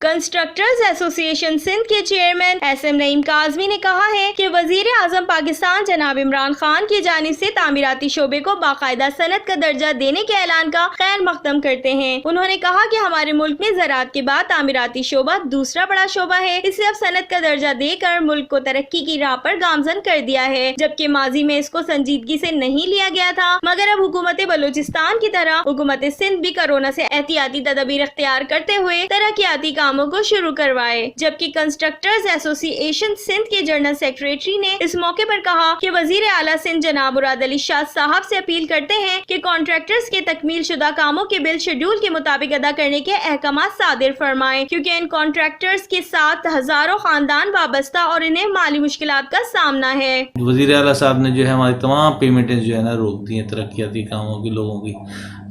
Constructors ایسوسی ایشن سندھ کے چیئرمین SM نعیم کاظمی نے کہا ہے کہ وزیر اعظم پاکستان جناب عمران خان کی جانب سے تعمیراتی شعبے کو باقاعدہ صنعت کا درجہ دینے کے اعلان کا خیر مقدم کرتے ہیں۔ انہوں نے کہا کہ ہمارے ملک میں زراعت کے بعد تعمیراتی شعبہ دوسرا بڑا شعبہ ہے، اسے اب صنعت کا درجہ دے کر ملک کو ترقی کی راہ پر گامزن کر دیا ہے، جبکہ ماضی میں اس کو سنجیدگی سے نہیں لیا گیا تھا، مگر اب حکومت بلوچستان کی طرح حکومت سندھ بھی کورونا سے احتیاطی تدابیر اختیار کرتے ہوئے ترقیاتی کاموں کو شروع کروائے۔ جبکہ کنسٹرکٹرز ایسوسی ایشن سندھ کے جنرل سیکریٹری نے اس موقع پر کہا کہ وزیر اعلیٰ سندھ جناب مراد علی شاہ صاحب سے اپیل کرتے ہیں کہ کانٹریکٹرز کے تکمیل شدہ کاموں کے بل شیڈول کے مطابق ادا کرنے کے احکامات صادر فرمائیں، کیونکہ ان کانٹریکٹرز کے ساتھ ہزاروں خاندان وابستہ اور انہیں مالی مشکلات کا سامنا ہے۔ وزیر اعلیٰ صاحب نے جو ہے ہماری تمام پیمنٹیں جو ہے نا روک دی ہیں ترقیاتی کاموں کی لوگوں کی۔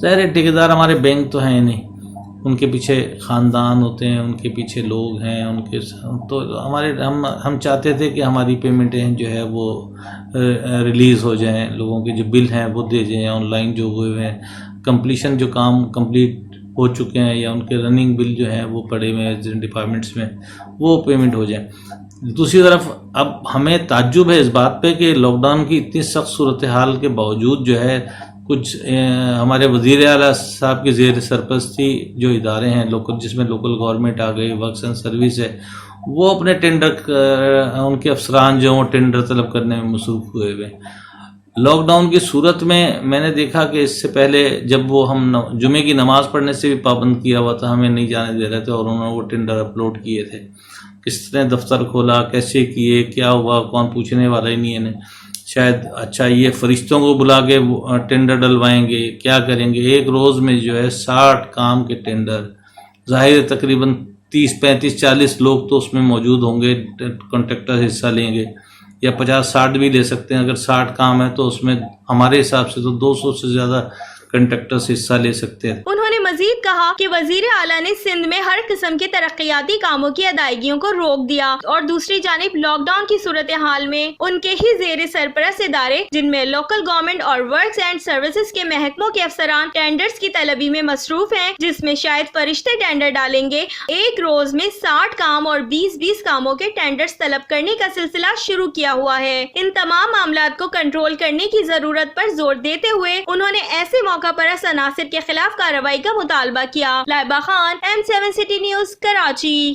ظاہر ہے ٹھیکیدار ہمارے بینک تو ہیں نہیں، ان کے پیچھے خاندان ہوتے ہیں، ان کے پیچھے لوگ ہیں، ان کے تو ہم چاہتے تھے کہ ہماری پیمنٹیں جو ہے وہ ریلیز ہو جائیں، لوگوں کے جو بل ہیں وہ دے جائیں، آن لائن جو ہوئے ہیں کمپلیشن جو کام کمپلیٹ ہو چکے ہیں یا ان کے رننگ بل جو ہیں وہ پڑے ہوئے ہیں ڈپارٹمنٹس میں وہ پیمنٹ ہو جائیں۔ دوسری طرف اب ہمیں تعجب ہے اس بات پہ کہ لاک ڈاؤن کی اتنی سخت صورتحال کے باوجود جو ہے کچھ ہمارے وزیر اعلیٰ صاحب کی زیر سرپرستی جو ادارے ہیں لوکل، جس میں لوکل گورنمنٹ آ گئی، ورکس اینڈ سروس ہے، وہ اپنے ٹینڈر ان کے افسران جو ہیں وہ ٹینڈر طلب کرنے میں مصروف ہوئے ہوئے۔ لاک ڈاؤن کی صورت میں نے دیکھا کہ اس سے پہلے جب وہ ہم جمعے کی نماز پڑھنے سے بھی پابند کیا ہوا تھا، ہمیں نہیں جانے دے رہے تھے اور انہوں نے وہ ٹینڈر اپلوڈ کیے تھے، کس طرح دفتر کھولا، کیسے کیے، کیا ہوا، کون پوچھنے والا ہی نہیں ہے۔ شاید اچھا یہ فرشتوں کو بلا کے ٹینڈر ڈلوائیں گے، کیا کریں گے؟ ایک روز میں جو ہے 60 کام کے ٹینڈر، ظاہر تقریباً 30 35 40 لوگ تو اس میں موجود ہوں گے، کانٹریکٹر حصہ لیں گے یا 50 60 بھی لے سکتے ہیں۔ اگر 60 کام ہے تو اس میں ہمارے حساب سے تو 200 سے زیادہ کنٹریکٹرز حصہ لے سکتے ہیں۔ انہوں نے مزید کہا کہ وزیر اعلیٰ نے سندھ میں ہر قسم کے ترقیاتی کاموں کی ادائیگیوں کو روک دیا اور دوسری جانب لاک ڈاؤن کی صورتحال میں ان کے ہی زیر سرپرست ادارے جن میں لوکل گورنمنٹ اور ورکس اینڈ سروسز کے محکموں کے افسران ٹینڈرز کی طلبی میں مصروف ہیں، جس میں شاید فرشتے ٹینڈر ڈالیں گے، ایک روز میں 60 کام اور 20 کاموں کے ٹینڈرز طلب کرنے کا سلسلہ شروع کیا ہوا ہے۔ ان تمام معاملات کو کنٹرول کرنے کی ضرورت پر زور دیتے ہوئے انہوں نے ایسے موقع پر عناصر کے خلاف کارروائی کا مطالبہ کیا۔ Laiba Khan, M7 city news, Karachi.